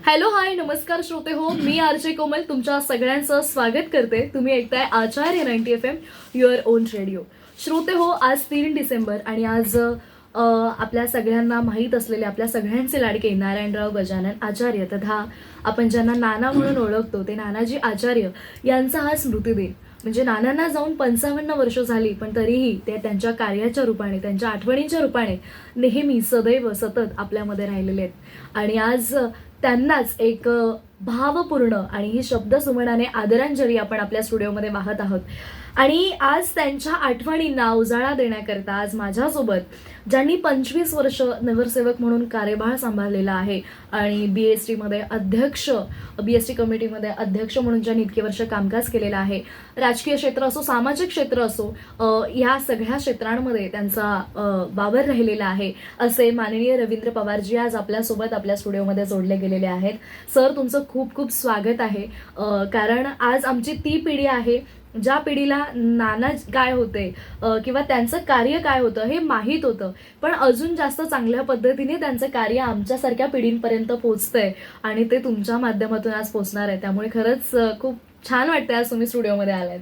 Hello hi नमस्कार श्रोते हो, मी आरजे कोमल तुमच्या सगळ्यांचं स्वागत करते. तुम्ही ऐकताय आचार्य 90 FM युअर ओन रेडिओ. श्रोते हो, आज 3 डिसेंबर आणि आज आपल्या सगळ्यांना माहीत असलेले आपल्या सगळ्यांचे लाडके नारायणराव गजानन आचार्य तथा आपण ज्यांना नाना म्हणून ओळखतो ते नानाजी आचार्य यांचा हा स्मृतिदिन. म्हणजे नानांना जाऊन 55 वर्ष झाली, पण तरीही ते त्यांच्या कार्याच्या रूपाने, त्यांच्या आठवणींच्या रूपाने नेहमी सदैव सतत आपल्यामध्ये राहिलेले आहेत. आणि आज त्यांनाच एक भावपूर्ण आणि ही शब्दसुमनाने आदरांजली आपण आपल्या स्टुडिओमध्ये वाहत आहोत. आणि आज त्यांच्या आठवणींना उजाळा देण्याकरता आज माझ्यासोबत ज्यांनी 25 वर्ष नगरसेवक म्हणून कार्यभार सांभाळलेला आहे आणि BST अध्यक्ष, BST कमिटीमध्ये अध्यक्ष म्हणून ज्यांनी इतके वर्ष कामकाज केलेलं आहे, राजकीय क्षेत्र असो, सामाजिक क्षेत्र असो, या सगळ्या क्षेत्रांमध्ये त्यांचा वावर राहिलेला आहे, असे माननीय रवींद्र पवारजी आज आपल्यासोबत आपल्या स्टुडिओमध्ये जोडले गेलेले आहेत. सर, तुमचं खूप खूप स्वागत आहे. कारण आज आमची ती पिढी आहे ज्या पिढीला नाना काय होते किंवा त्यांचं कार्य काय होतं हे माहीत होतं, पण अजून जास्त चांगल्या पद्धतीने त्यांचं कार्य आमच्यासारख्या पिढींपर्यंत पोहोचतंय आणि ते तुमच्या माध्यमातून आज पोहोचणार आहे. त्यामुळे खरंच खूप छान वाटतंय आज तुम्ही स्टुडिओमध्ये आलात.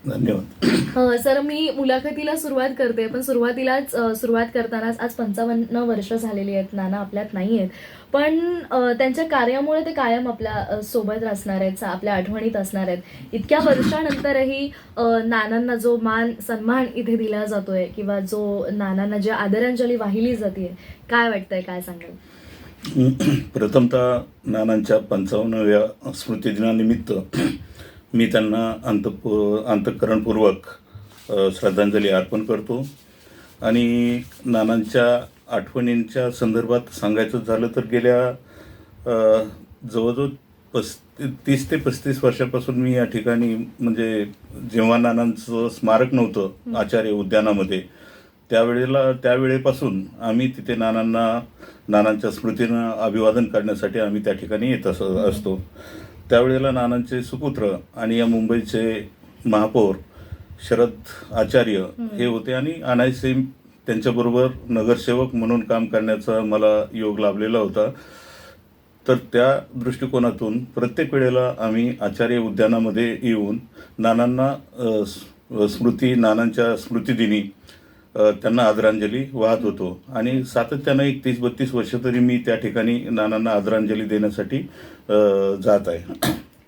धन्यवाद. सर, मी मुलाखतीला सुरुवात करते, पण सुरुवात करतानाच आज 55 वर्ष झालेली आहेत. नाना आपल्यात नाही आहेत, पण त्यांच्या कार्यामुळे ते कायम आपल्या सोबत असणार आहेत, आपल्या आठवणीत असणार आहेत. इतक्या वर्षानंतरही नानांना जो मान सन्मान इथे दिला जातोय किंवा जो नानांना जी आदरांजली वाहिली जाते, काय वाटतंय, काय सांगाल? प्रथमतः नानांच्या 55व्या स्मृतिदिनानिमित्त मी त्यांना अंतःकरणपूर्वक श्रद्धांजली अर्पण करतो. आणि नानांच्या आठवणींच्या संदर्भात सांगायचं झालं तर गेल्या जवळजवळ 30 ते 35 वर्षापासून मी या ठिकाणी, म्हणजे जेव्हा नानांचं स्मारक नव्हतं आचार्य उद्यानामध्ये, त्यावेळेपासून आम्ही तिथे नानांच्या स्मृतीनं अभिवादन करण्यासाठी आम्ही त्या ठिकाणी येत असतो. त्यावेळेला नानांचे सुपुत्र आणि या मुंबईचे महापौर शरद आचार्य हे होते आणि अनायसे त्यांच्याबरोबर नगरसेवक म्हणून काम करण्याचा मला योग लाभलेला होता. तर त्या दृष्टिकोनातून प्रत्येक वेळेला आम्ही आचार्य उद्यानामध्ये येऊन नानांच्या स्मृतिदिनी त्यांना आदरांजली वाहत होतो. आणि सातत्यानं 30-32 वर्ष तरी मी त्या ठिकाणी नानांना आदरांजली देण्यासाठी जात आहे.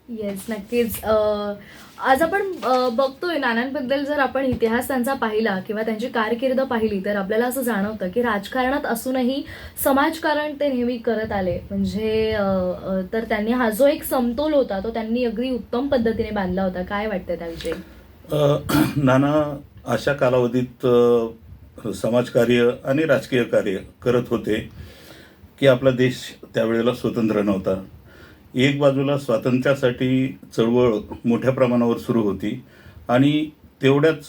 येस, नक्कीच. आज आपण बघतोय नानांबद्दल जर आपण इतिहास त्यांचा पाहिला किंवा त्यांची कारकीर्द पाहिली तर आपल्याला असं जाणवतं की राजकारणात असूनही समाजकारण ते नेहमी करत आले. म्हणजे तर त्यांनी हा जो एक समतोल होता तो त्यांनी अगदी उत्तम पद्धतीने बांधला होता. काय वाटतं त्याविषयी? नाना अशा कालावधीत समाजकार्य आणि राजकीय कार्य करत होते की आपला देश त्यावेळेला स्वतंत्र नव्हता. एक बाजूला स्वातंत्र्यासाठी चळवळ मोठ्या प्रमाणावर सुरू होती आणि तेवढ्याच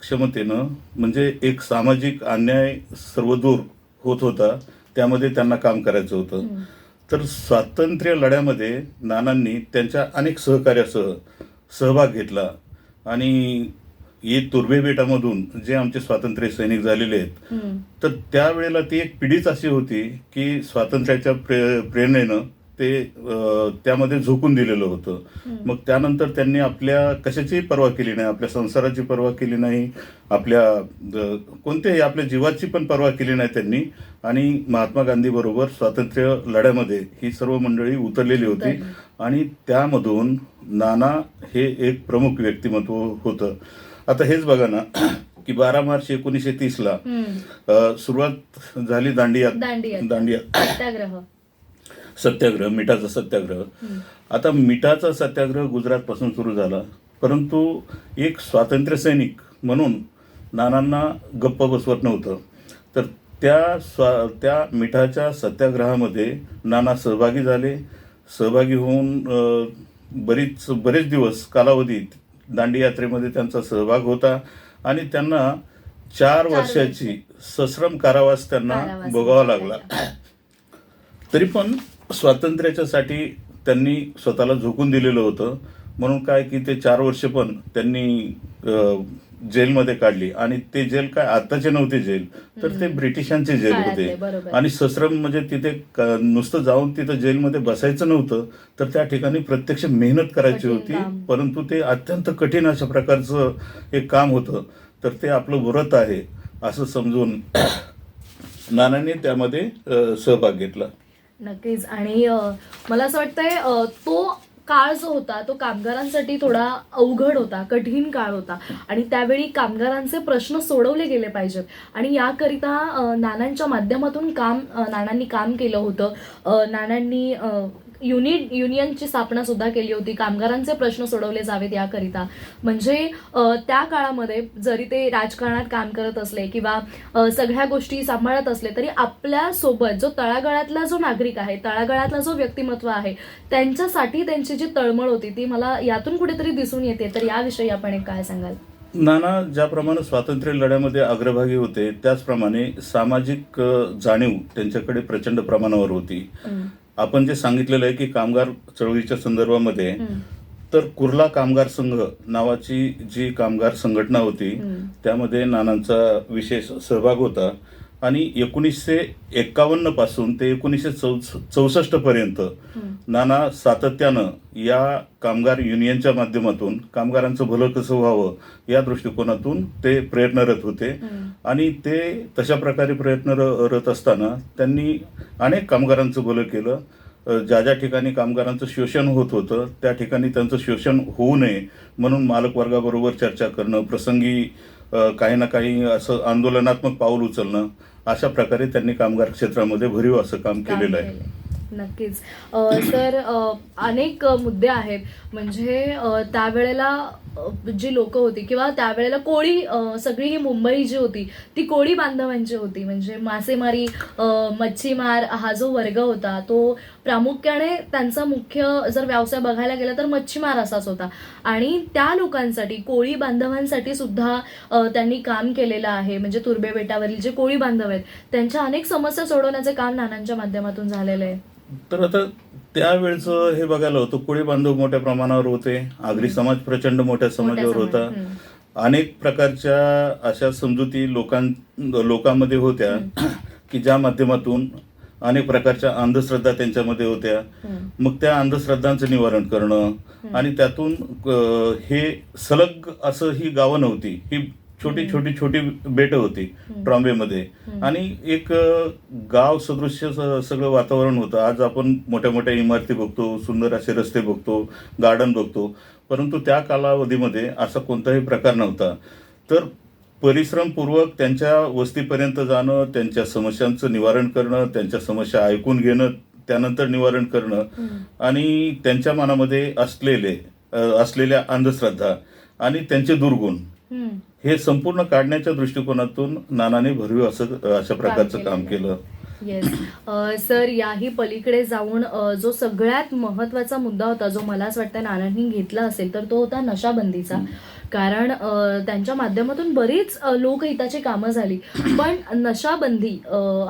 क्षमतेनं म्हणजे एक सामाजिक अन्याय सर्वदूर होत होता, त्यामध्ये त्यांना काम करायचं होतं. तर स्वातंत्र्य लढ्यामध्ये नानांनी त्यांच्या अनेक सहकार्यासह सहभाग घेतला. आणि तुर्भे बेटामधून जे आमचे स्वातंत्र्य सैनिक झालेले आहेत, तर त्यावेळेला ती एक पिढीच अशी होती की स्वातंत्र्याच्या प्रेरणेनं ते त्यामध्ये झोकून दिलेलं होतं. मग त्यानंतर त्यांनी आपल्या कशाचीही पर्वा केली नाही, आपल्या संसाराची पर्वा केली नाही, आपल्या कोणत्याही आपल्या जीवाची पण पर्वा केली नाही त्यांनी. आणि महात्मा गांधी बरोबर स्वातंत्र्य लढ्यामध्ये ही सर्व मंडळी उतरलेली होती आणि त्यामधून नाना हे एक प्रमुख व्यक्तिमत्व होतं. आता हेच बघा ना की 12 मार्च 1930ला सुरुवात झाली दांडिया सत्याग्रह, मिठाचा सत्याग्रह. आता मिठाचा सत्याग्रह गुजरातपासून सुरू झाला, परंतु एक स्वातंत्र्य सैनिक म्हणून नानांना गप्प बसवत नव्हतं. तर त्या मिठाच्या सत्याग्रहामध्ये नाना सहभागी झाले. सहभागी होऊन बरेच दिवस कालावधीत दांडी यात्रेमध्ये त्यांचा सहभाग होता आणि त्यांना 4 वर्षाची सश्रम कारावास त्यांना भोगावा लागला. तरी पण स्वातंत्र्याच्यासाठी त्यांनी स्वतःला झोकून दिलेलं होतं. म्हणून काय की ते 4 वर्ष पण त्यांनी जेलमध्ये काढली. आणि ते जेल काय आताचे नव्हते जेल, तर ते ब्रिटिशांचे जेल काळातले, होते. बरोबर. आणि सश्रम म्हणजे तिथे नुसतं जाऊन तिथं जेलमध्ये बसायचं नव्हतं, तर त्या ठिकाणी प्रत्यक्ष मेहनत करायची कठीण होती. काम. परंतु ते अत्यंत कठीण अशा प्रकारचं एक काम होतं. तर ते आपलं व्रत आहे असं समजून नानांनी त्यामध्ये सहभाग घेतला. नक्कीच. आणि मला असं वाटतंय तो काळ जो होता तो कामगारांसाठी थोडा अवघड होता, कठीण काळ होता आणि त्यावेळी कामगारांचे प्रश्न सोडवले गेले पाहिजेत आणि याकरिता नानांच्या माध्यमातून नानांनी काम केलं होतं. नानांनी युनियनची स्थापना सुद्धा केली होती, कामगारांचे प्रश्न सोडवले जावेत याकरिता. म्हणजे त्या काळामध्ये जरी ते राजकारणात काम करत असले किंवा सगळ्या गोष्टी सांभाळत असले तरी आपल्या सोबत जो तळागाळातला जो नागरिक आहे, तळागाळातला जो व्यक्तिमत्व आहे, त्यांच्यासाठी त्यांची जी तळमळ होती ती मला यातून कुठेतरी दिसून येते. तर याविषयी आपण एक काय सांगाल? नाना ज्याप्रमाणे स्वातंत्र्य लढ्यामध्ये अग्रभागी होते, त्याचप्रमाणे सामाजिक जाणीव त्यांच्याकडे प्रचंड प्रमाणावर होती. आपण जे सांगितलेलं आहे की कामगार चळवळीच्या संदर्भामध्ये, तर कुर्ला कामगार संघ नावाची जी कामगार संघटना होती, त्यामध्ये नानांचा विशेष सहभाग होता. आणि 1951 पासून ते 1964 पर्यंत नाना सातत्यानं या कामगार युनियनच्या माध्यमातून कामगारांचं भलं कसं व्हावं या दृष्टिकोनातून ते प्रयत्नरत होते. आणि ते तशा प्रकारे प्रयत्नरत असताना त्यांनी अनेक कामगारांचं भलं केलं. ज्या ज्या ठिकाणी कामगारांचं शोषण होत होतं त्या ठिकाणी त्यांचं शोषण होऊ नये म्हणून मालक वर्गाबरोबर चर्चा करणं, प्रसंगी काही ना काही असं आंदोलनात्मक पाऊल उचलणं, अशा प्रकारे त्यांनी कामगार क्षेत्रामध्ये भरीव असं काम केलेलं आहे. नक्कीच. सर, अनेक मुद्दे आहेत. म्हणजे त्यावेळेला जी लोक होती किंवा त्यावेळेला कोळी, सगळी ही मुंबई जी होती ती कोळी बांधवांची होती. म्हणजे मासेमारी, मच्छीमार हा जो वर्ग होता तो प्रामुख्याने त्यांचा मुख्य जर व्यवसाय बघायला गेला तर मच्छीमार असाच होता. आणि त्या लोकांसाठी, कोळी बांधवांसाठी सुद्धा त्यांनी काम केलेलं आहे. म्हणजे तुर्बे बेटावरील जे कोळी बांधव आहेत त्यांच्या अनेक समस्या सोडवण्याचे काम नानांच्या माध्यमातून झालेलं आहे. तर आता त्यावेळेचं हे बघायला होतं, कोळी बांधव मोठ्या प्रमाणावर होते, आगरी समाज प्रचंड मोठ्या समाजावर होता. अनेक प्रकारच्या अशा समजुती लोकांमध्ये होत्या की ज्या माध्यमातून अनेक प्रकारच्या अंधश्रद्धा त्यांच्यामध्ये होत्या. मग त्या अंधश्रद्धांचं निवारण करणं आणि त्यातून हे सलग असं ही गावं नव्हती, ही छोटी छोटी छोटी बेटं होती ट्रॉम्बेमध्ये. आणि एक गाव सदृश्य सगळं वातावरण होतं. आज आपण मोठ्या मोठ्या इमारती बघतो, सुंदर असे रस्ते बघतो, गार्डन बघतो, परंतु त्या कालावधीमध्ये असा कोणताही प्रकार नव्हता. तर परिश्रमपूर्वक त्यांच्या वस्तीपर्यंत जाणं, त्यांच्या समस्यांचं निवारण करणं, त्यांच्या समस्या ऐकून घेणं, त्यानंतर निवारण करणं आणि त्यांच्या मनामध्ये असलेल्या अंधश्रद्धा आणि त्यांचे दुर्गुण हे संपूर्ण काढण्याच्या दृष्टिकोनातून नानाने भरीव अशा प्रकारचं काम केलं. येस. सर, याही पलीकडे जाऊन जो सगळ्यात महत्वाचा मुद्दा होता जो मला असं वाटतं नानांनी घेतला असेल तर तो होता नशाबंदीचा. कारण त्यांच्या माध्यमातून बरीच लोकहिताची कामं झाली, पण नशाबंदी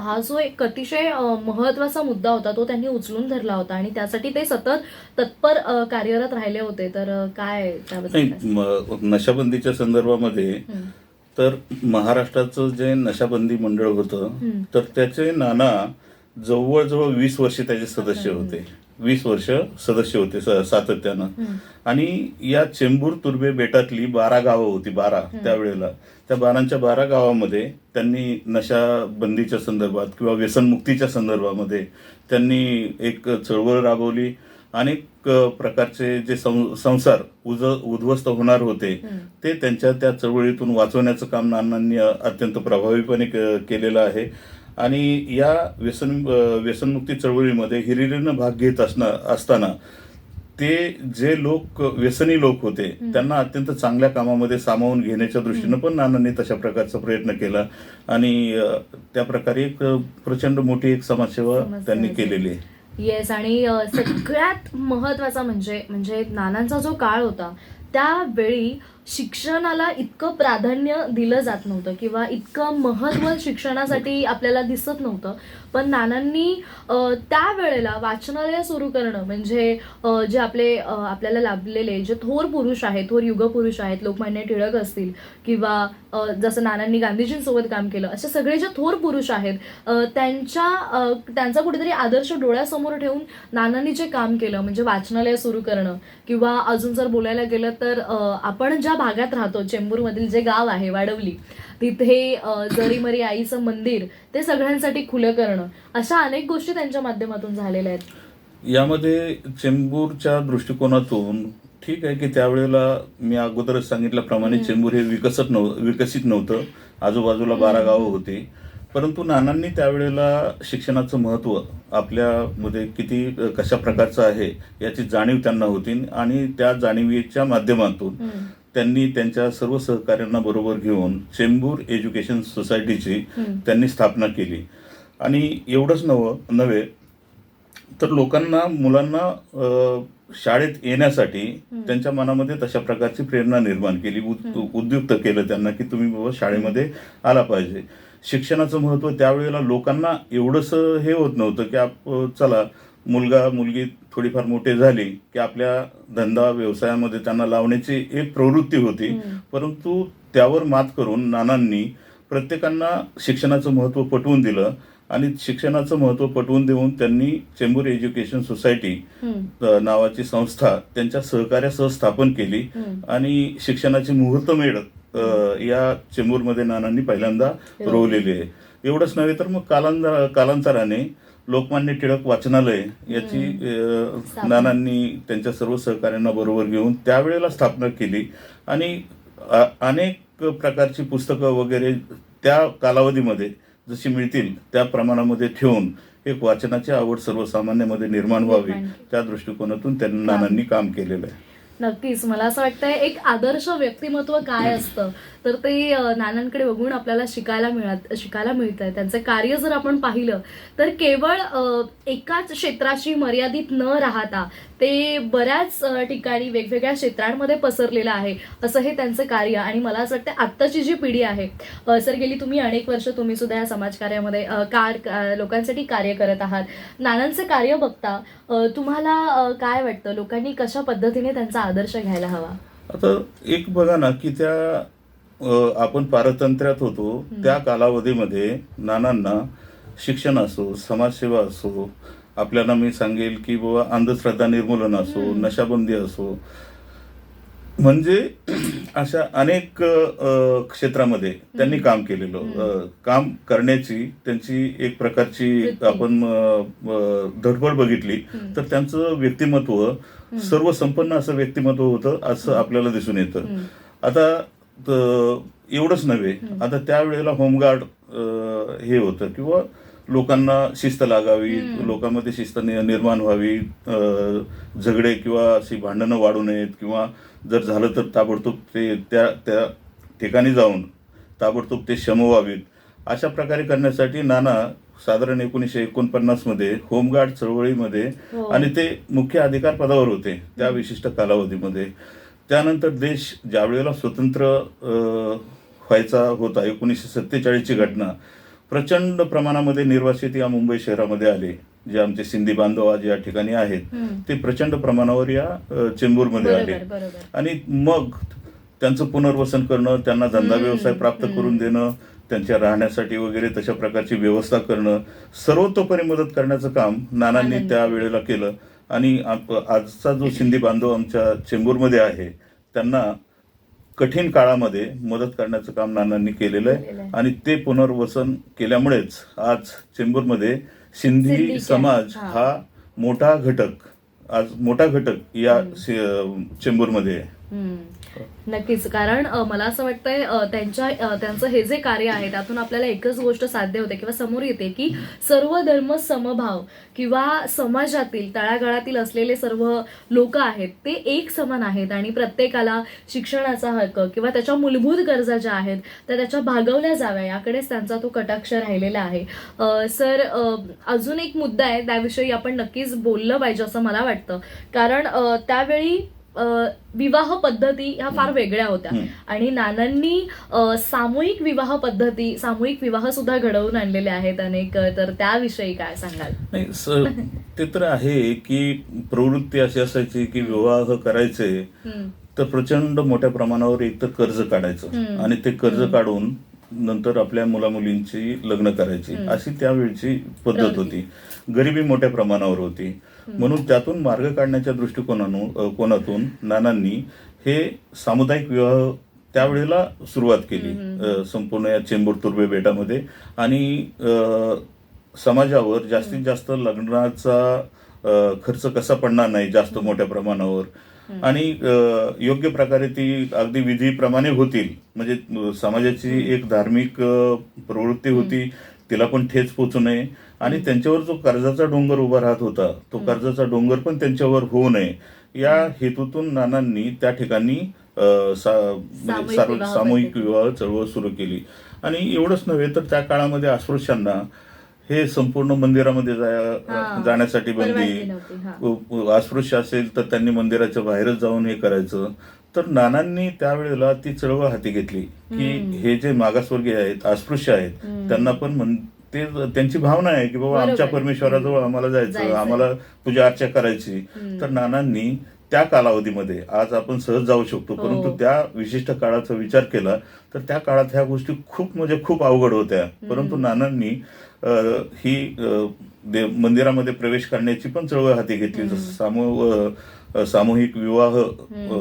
हा जो एक अतिशय महत्वाचा मुद्दा होता तो त्यांनी उचलून धरला होता आणि त्यासाठी ते सतत तत्पर कार्यरत राहिले होते. तर काय त्याबद्दल? नशाबंदीच्या संदर्भामध्ये तर महाराष्ट्राचं जे नशाबंदी मंडळ होतं तर त्याचे नाना जवळजवळ 20 वर्ष त्याचे सदस्य होते. 20 वर्ष सदस्य होते सातत्यानं. आणि या चेंबूर तुर्बे बेटातली 12 गावं होती, 12 त्यावेळेला. त्या 12 गावामध्ये त्यांनी नशाबंदीच्या संदर्भात किंवा व्यसनमुक्तीच्या संदर्भामध्ये त्यांनी एक चळवळ राबवली. अनेक प्रकारचे जे संसार उद्ध्वस्त होणार होते ते त्यांच्या त्या चळवळीतून वाचवण्याचं काम नानांनी अत्यंत प्रभावीपणे केलेलं आहे. आणि या व्यसनमुक्ती चळवळीमध्ये हिरिरीनं भाग घेत असताना ते जे व्यसनी लोक होते त्यांना अत्यंत चांगल्या कामामध्ये सामावून घेण्याच्या दृष्टीनं पण नानांनी तशा प्रकारचा प्रयत्न केला आणि त्या प्रकारे एक प्रचंड मोठी एक समाजसेवा त्यांनी केलेली आहे. येस. आणि सगळ्यात महत्वाचा म्हणजे नानांचा जो काळ होता त्यावेळी शिक्षणाला इतकं प्राधान्य दिलं जात नव्हतं किंवा इतकं महत्त्व शिक्षणासाठी आपल्याला दिसत नव्हतं. पण नानांनी त्यावेळेला वाचनालय सुरू करणं म्हणजे जे आपल्याला लाभलेले जे थोर पुरुष आहेत, थोर युगपुरुष आहेत, लोकमान्य टिळक असतील किंवा जसं नानांनी गांधीजींसोबत काम केलं, असे सगळे जे थोर पुरुष आहेत त्यांचा कुठेतरी आदर्श डोळ्यासमोर ठेवून नानांनी जे काम केलं म्हणजे वाचनालय सुरू करणं किंवा अजून जर बोलायला गेलं तर आपण ज्या भागात राहतो, चेंबूरमधील जे गाव आहे वाडवली, तिथे जरीमरी आईचं मंदिर ते सगळ्यांसाठी खुलं करणं, अशा अनेक गोष्टी त्यांच्या माध्यमातून झालेल्या आहेत. यामध्ये चेंबूरच्या दृष्टिकोनातून ठीक आहे की त्यावेळेला मी अगोदरच सांगितल्याप्रमाणे चेंबूर हे विकसित नव्हतं. आजूबाजूला 12 गावं होती. परंतु नानांनी त्यावेळेला शिक्षणाचं महत्त्व आपल्यामध्ये किती कशा प्रकारचं आहे याची जाणीव त्यांना होती आणि त्या जाणीवेच्या माध्यमातून त्यांनी त्यांच्या सर्व सहकाऱ्यांना बरोबर घेऊन चेंबूर एज्युकेशन सोसायटीची त्यांनी स्थापना केली. आणि एवढंच नव्हे तर मुलांना शाळेत येण्यासाठी त्यांच्या मनामध्ये तशा प्रकारची प्रेरणा निर्माण केली, उद्युक्त केलं त्यांना की तुम्ही बाबा शाळेमध्ये आला पाहिजे. शिक्षणाचं महत्त्व त्यावेळेला लोकांना एवढंसं हे होत नव्हतं की चला मुलगा मुलगी थोडीफार मोठे झाली की आपल्या धंदा व्यवसायामध्ये त्यांना लावण्याची एक प्रवृत्ती होती. परंतु त्यावर मात करून नानांनी प्रत्येकांना शिक्षणाचं महत्त्व पटवून दिलं आणि शिक्षणाचं महत्त्व पटवून देऊन त्यांनी चेंबूर एज्युकेशन सोसायटी नावाची संस्था त्यांच्या सहकार्यासह स्थापन केली आणि शिक्षणाची मुहूर्तमेढ या चेंबूरमध्ये नानांनी पहिल्यांदा रोवलेली आहे. एवढंच नव्हे तर मग कालांतराने लोकमान्य टिळक वाचनालय याची नानांनी त्यांच्या सर्व सहकाऱ्यांना बरोबर घेऊन त्यावेळेला स्थापना केली आणि अनेक प्रकारची पुस्तकं वगैरे त्या कालावधीमध्ये जशी मिळतील त्या प्रमाणामध्ये ठेवून एक वाचनाची आवड सर्वसामान्यांमध्ये निर्माण व्हावी त्या दृष्टिकोनातून त्यांना नानांनी काम केलेलं आहे. नक्कीच. मला असं वाटतंय एक आदर्श व्यक्तिमत्व काय असतं तर ते नानांकडे बघून आपल्याला शिकायला मिळतंय. त्यांचं कार्य जर आपण पाहिलं तर केवळ एकाच क्षेत्राशी मर्यादित न राहता ते बऱ्याच ठिकाणी वेगवेगळ्या क्षेत्रांमध्ये पसरलेलं आहे असं हे त्यांचं कार्य. आणि मला असं वाटतं आत्ताची जी पिढी आहे, सर गेली तुम्ही अनेक वर्ष तुम्ही सुद्धा या समाजकार्यामध्ये लोकांसाठी कार्य करत आहात. नानांचं कार्य बघता तुम्हाला काय वाटतं, लोकांनी कशा पद्धतीने त्यांचा आदर्श घ्यायला हवा? आता एक बघा ना की त्या आपण पारतंत्र्यात होतो त्या कालावधीमध्ये नानांना शिक्षण असो, समाजसेवा असो, आपल्याला मी सांगेल की बाबा अंधश्रद्धा निर्मूलन असो, नशाबंदी असो, म्हणजे अशा अनेक क्षेत्रामध्ये त्यांनी काम केलेलं. काम करण्याची त्यांची एक प्रकारची आपण धडपड बघितली तर त्यांचं व्यक्तिमत्व सर्वसंपन्न असं व्यक्तिमत्व होतं असं आपल्याला दिसून येतं. आता एवढंच नव्हे, आता त्यावेळेला होमगार्ड हे होतं किंवा लोकांना शिस्त लागावी, लोकांमध्ये शिस्त निर्माण व्हावी, झगडे किंवा अशी भांडणं वाढू नयेत किंवा जर झालं तर ताबडतोब ते त्या ठिकाणी जाऊन ताबडतोब ते शमवावीत अशा प्रकारे करण्यासाठी नाना साधारण 1949 मध्ये होमगार्ड चळवळीमध्ये आणि ते मुख्य अधिकार पदावर होते त्या विशिष्ट कालावधीमध्ये. त्यानंतर देश ज्या वेळेला स्वतंत्र व्हायचा होता, 1947 ची घटना, प्रचंड प्रमाणामध्ये निर्वासित या मुंबई शहरामध्ये आले. जे आमचे सिंधी बांधव आज या ठिकाणी आहेत ते प्रचंड प्रमाणावर या चेंबूरमध्ये आले आणि मग त्यांचं पुनर्वसन करणं, त्यांना धंदा व्यवसाय प्राप्त करून देणं, त्यांच्या राहण्यासाठी वगैरे तशा प्रकारची व्यवस्था करणं, सर्वतोपरी मदत करण्याचं काम नानांनी त्या वेळेला केलं. आणि आजचा जो सिंधी बांधव आमच्या चेंबूरमध्ये आहे त्यांना कठीण काळामध्ये मदत करण्याचं काम नानांनी केलेलं आहे. आणि ते पुनर्वसन केल्यामुळेच आज चेंबूरमध्ये सिंधी समाज हा मोठा घटक या चेंबूरमध्ये आहे. नक्कीच. कारण मला असं वाटतंय त्यांचं हे जे कार्य आहे त्यातून आपल्याला एकच गोष्ट साध्य होते किंवा समोर येते की सर्व धर्म समभाव किंवा समाजातील तळागाळातील असलेले सर्व लोक आहेत ते एक समान आहेत आणि प्रत्येकाला शिक्षणाचा हक्क किंवा त्याच्या मूलभूत गरजा ज्या आहेत त्या त्याच्या भागवल्या जाव्या याकडेच त्यांचा तो कटाक्ष राहिलेला आहे. सर अजून एक मुद्दा आहे त्याविषयी आपण नक्कीच बोललं पाहिजे असं मला वाटतं. कारण त्यावेळी विवाह पद्धती ह्या फार वेगळ्या होत्या आणि नानांनी सामूहिक विवाह पद्धती, सामूहिक विवाह सुद्धा घडवून आणलेले आहेत अनेक. तर त्याविषयी काय सांगाल? नाही, ते तर आहे की प्रवृत्ती अशी असायची की विवाह करायचे तर प्रचंड मोठ्या प्रमाणावर एक तर कर्ज काढायचं आणि ते कर्ज काढून नंतर आपल्या मुलामुलींची लग्न करायची, अशी त्यावेळची पद्धत होती. गरिबी मोठ्या प्रमाणावर होती. म्हणून त्यातून मार्ग काढण्याच्या कोनातून नानांनी हे सामुदायिक विवाह त्यावेळेला सुरुवात केली संपूर्ण या चेंबूर तुर्बे बेटामध्ये. आणि समाजावर जास्तीत जास्त लग्नाचा खर्च कसा पडणार नाही जास्त मोठ्या प्रमाणावर आणि योग्य प्रकारे ती अगदी विधीप्रमाणे होतील, म्हणजे समाजाची एक धार्मिक प्रवृत्ती होती, तिला पण ठेच पोचू नये आणि त्यांच्यावर जो कर्जाचा डोंगर उभा राहत होता तो कर्जाचा डोंगर पण त्यांच्यावर होऊ नये या हेतूतून नानांनी त्या ठिकाणी सामूहिक विवाह चळवळ सुरू केली. आणि एवढंच नव्हे तर त्या काळामध्ये अस्पृश्यांना हे संपूर्ण मंदिरामध्ये जाण्यासाठी बंदी, अस्पृश्य असेल तर त्यांनी मंदिराच्या बाहेरच जाऊन हे करायचं. तर नानांनी त्यावेळेला ती चळवळ हाती घेतली की हे जे मागासवर्गीय आहेत, अस्पृश्य आहेत, त्यांना पण ते त्यांची भावना आहे की बाबा आमच्या परमेश्वराजवळ आम्हाला जायचं, आम्हाला पूजा अर्चा करायची. तर नानांनी त्या कालावधीमध्ये, आज आपण सहज जाऊ शकतो परंतु त्या विशिष्ट काळाचा विचार केला तर त्या काळात ह्या गोष्टी खूप अवघड होत्या. परंतु नानांनी ही मंदिरामध्ये प्रवेश करण्याची पण चळवळ हाती घेतली, सामूहिक विवाह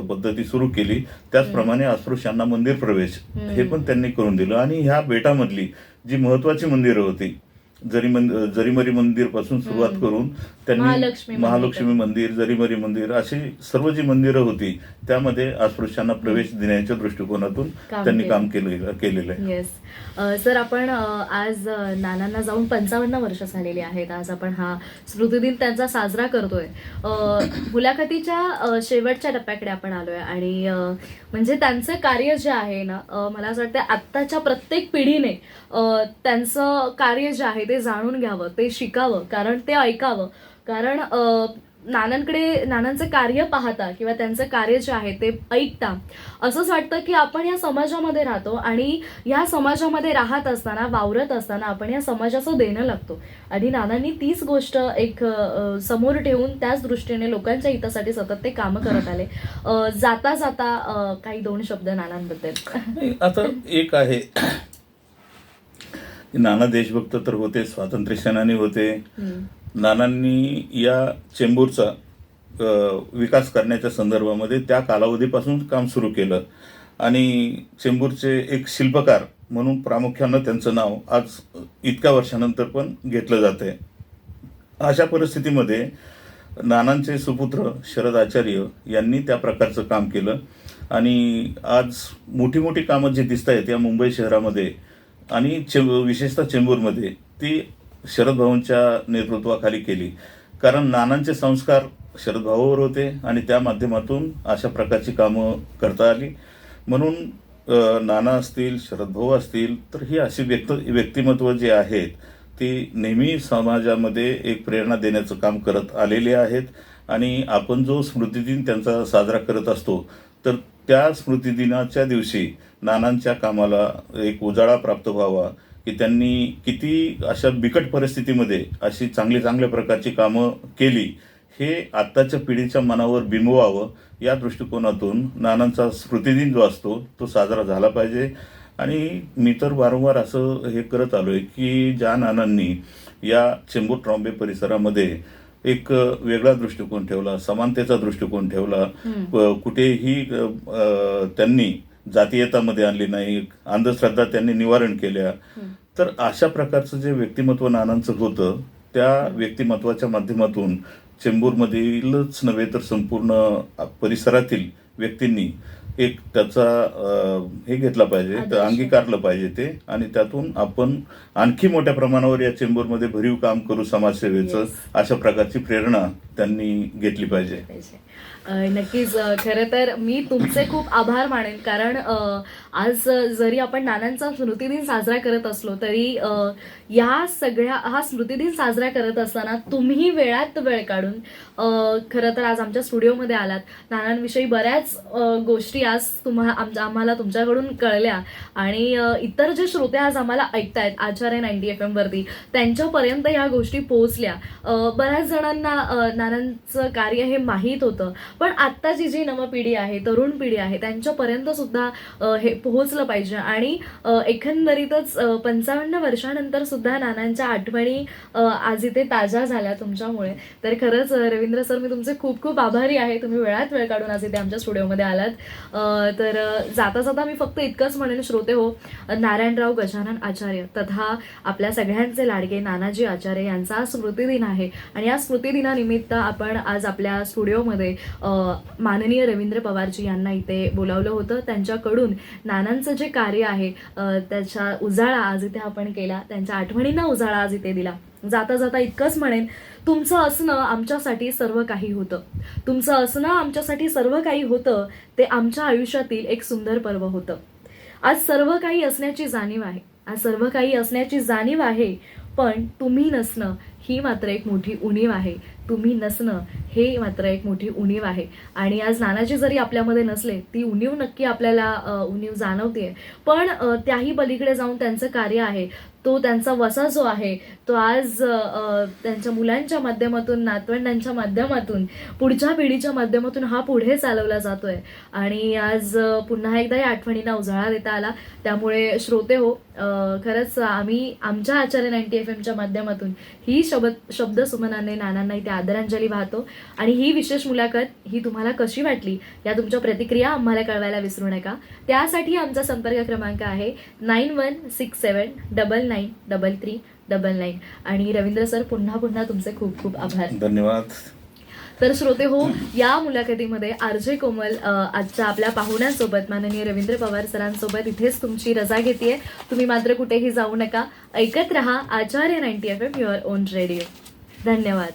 पद्धती सुरू केली. त्याचप्रमाणे अस्पृश्यांना मंदिर प्रवेश हे पण त्यांनी करून दिलं. आणि ह्या बेटामधली जी महत्वाची मंदिरं होती, जरीमरी मंदिर पासून सुरुवात करून त्यांनी महालक्ष्मी मंदिर, जरीमरी मंदिर अशी सर्व जी मंदिरं होती त्यामध्ये अस्पृश्यांना प्रवेश देण्याच्या दृष्टिकोनातून त्यांनी काम केलेलं आहे. येस सर, आपण आज नानांना जाऊन 55 वर्ष झालेली आहेत. आज आपण हा स्मृतिदिन त्यांचा साजरा करतोय. मुलाखतीच्या शेवटच्या टप्प्याकडे आपण आलोय आणि म्हणजे त्यांचं कार्य जे आहे ना, मला असं वाटतं आत्ताच्या प्रत्येक पिढीने त्यांचं कार्य जे आहे ते जाणून घ्यावं, ते शिकावं, कारण ते ऐकावं. कारण नानांचं कार्य पाहता किंवा त्यांचं कार्य जे आहे ते ऐकता असंच वाटतं की आपण या समाजामध्ये राहतो आणि या समाजामध्ये राहत असताना, वावरत असताना आपण या समाजाचं देणं लागतो. आणि नानांनी तीच गोष्ट एक समोर ठेवून त्याच दृष्टीने लोकांच्या हितासाठी सतत ते कामं करत आले. जाता जाता काही 2 शब्द नानांबद्दल. आता एक आहे, नाना देशभक्त तर होते, स्वातंत्र्य सेनानी होते. नानांनी या चेंबूरचा विकास करण्याच्या संदर्भामध्ये त्या कालावधीपासून काम सुरू केलं आणि चेंबूरचे एक शिल्पकार म्हणून प्रामुख्यानं त्यांचं नाव आज इतक्या वर्षानंतर पण घेतलं जातंय. अशा परिस्थितीमध्ये नानांचे सुपुत्र शरद आचार्य यांनी त्या प्रकारचं काम केलं आणि आज मोठी मोठी कामं जी दिसत आहेत या मुंबई शहरामध्ये आणि विशेषतः चेंबूरमध्ये ती शरद भाऊंच्या नेतृत्वाखाली केली. कारण नानांचे संस्कार शरद भाऊवर होते आणि त्या माध्यमातून अशा प्रकारची कामं करता आली. म्हणून नाना असतील, शरद भाऊ असतील, तर ही अशी व्यक्तिमत्व जे आहेत ती नेहमी समाजामध्ये एक प्रेरणा देण्याचं काम करत आलेले आहेत. आणि आपण जो स्मृतिदिन त्यांचा साजरा करत असतो तर त्या स्मृतिदिनाच्या दिवशी नानांच्या कामाला एक उजाळा प्राप्त व्हावा की त्यांनी किती अशा बिकट परिस्थितीमध्ये अशी चांगल्या प्रकारची कामं केली हे आत्ताच्या पिढीच्या मनावर बिंबवावं या दृष्टिकोनातून नानांचा स्मृतिदिन जो असतो तो साजरा झाला पाहिजे. आणि मी तर वारंवार असं हे करत आलोय की ज्या नानांनी या चेंबूर ट्रॉम्बे परिसरामध्ये एक वेगळा दृष्टिकोन ठेवला, समानतेचा दृष्टिकोन ठेवला, कुठेही त्यांनी जातीयतामध्ये आणली नाही, अंधश्रद्धा त्यांनी निवारण केल्या. तर अशा प्रकारचं जे व्यक्तिमत्व नानांचं होतं त्या व्यक्तिमत्वाच्या माध्यमातून चेंबूरमधीलच नव्हे तर संपूर्ण परिसरातील व्यक्तींनी एक त्याचा हे घेतला पाहिजे, तर आदर्श. अंगीकारलं पाहिजे ते, आणि त्यातून आपण आणखी मोठ्या प्रमाणावर या चेंबरमध्ये भरीव काम करू समाजसेवेचं, Yes. अशा प्रकारची प्रेरणा त्यांनी घेतली पाहिजे. नक्कीच. खरं तर मी तुमचे खूप आभार मानेन, कारण आज जरी आपण नानांचा स्मृतिदिन साजरा करत असलो तरी हा स्मृतिदिन साजरा करत असताना तुम्ही वेळात वेळ काढून खरं तर आज आमच्या स्टुडिओमध्ये आलात. नानांविषयी बऱ्याच गोष्टी आज आम्हाला तुमच्याकडून कळल्या, आणि इतर जे श्रोते आज आम्हाला ऐकतायत आचार्य 90 FM वरती, त्यांच्यापर्यंत ह्या गोष्टी पोहोचल्या. बऱ्याच जणांना नानांचं कार्य हे माहीत होतं, पण आत्ताची जी नवपिढी आहे, तरुण पिढी आहे, त्यांच्यापर्यंत सुद्धा हे पोहोचलं पाहिजे. आणि एकंदरीतच 55 वर्षानंतर सुद्धा नानांच्या आठवणी आज इथे ताज्या झाल्या तुमच्यामुळे. तर खरंच रवींद्र सर, मी तुमचे खूप खूप आभारी आहे. तुम्ही वेळात वेळ काढून आज इथे आमच्या स्टुडिओमध्ये आलात. तर जाता जाता मी फक्त इतकंच म्हणेन, श्रोते हो, नारायणराव गजानन आचार्य तथा आपल्या सगळ्यांचे लाडके नानाजी आचार्य यांचा स्मृतिदिन आहे, आणि या स्मृतिदिनानिमित्त आपण आज आपल्या स्टुडिओमध्ये माननीय रवींद्र पवारजी यांना इथे बोलावलं होतं. त्यांच्याकडून नानांचं जे कार्य आहे त्याचा उजाळा आज इथे आपण केला, त्यांच्या आठवणींना उजाळा आज इथे दिला. जाता जाता इतकंच म्हणेन, तुमचं असणं आमच्यासाठी सर्व काही होतं. तुमचं असणं आमच्यासाठी सर्व काही होतं. ते आमच्या आयुष्यातील एक सुंदर पर्व होतं. आज सर्व काही असण्याची जाणीव आहे. आज सर्व काही असण्याची जाणीव आहे, पण तुम्ही नसणं ही मात्र एक मोठी उणीव आहे. तुम्ही नसणं हे मात्र एक मोठी उणीव आहे. आणि आज नानाजी जरी आपल्यामध्ये नसले, ती उणीव नक्की आपल्याला उणीव जाणवते, पण त्याही पलीकडे जाऊन त्यांचं कार्य आहे, तो त्यांचा वसा जो आहे तो आज त्यांच्या मुलांच्या माध्यमातून, नातवंडांच्या माध्यमातून, पुढच्या पिढीच्या माध्यमातून हा पुढे चालवला जातोय. आणि आज पुन्हा एकदा या आठवणींना उजाळा देता आला. त्यामुळे श्रोते हो, खरंच आम्ही आमच्या आचार्य 90 FMच्या माध्यमातून ही शब्द सुमनाने नानांना इथे आदरांजली वाहतो. आणि ही विशेष मुलाखत ही तुम्हाला कशी वाटली, या तुमच्या प्रतिक्रिया आम्हाला कळवायला विसरू नका. त्यासाठी आमचा संपर्क क्रमांक आहे 9167993399. आणि रवींद्र सर, पुन्हा पुन्हा तुमचे खूप खूप आभार. धन्यवाद. तर श्रोते हो, या मुलाखतीमध्ये आरजे कोमल आजच्या आपल्या पाहुण्यांसोबत माननीय रवींद्र पवार सरांसोबत इथेच तुमची रजा घेतेय. तुम्ही मात्र कुठेही जाऊ नका. ऐकत रहा आचार्य 90 FM, युअर ओन रेडिओ. धन्यवाद.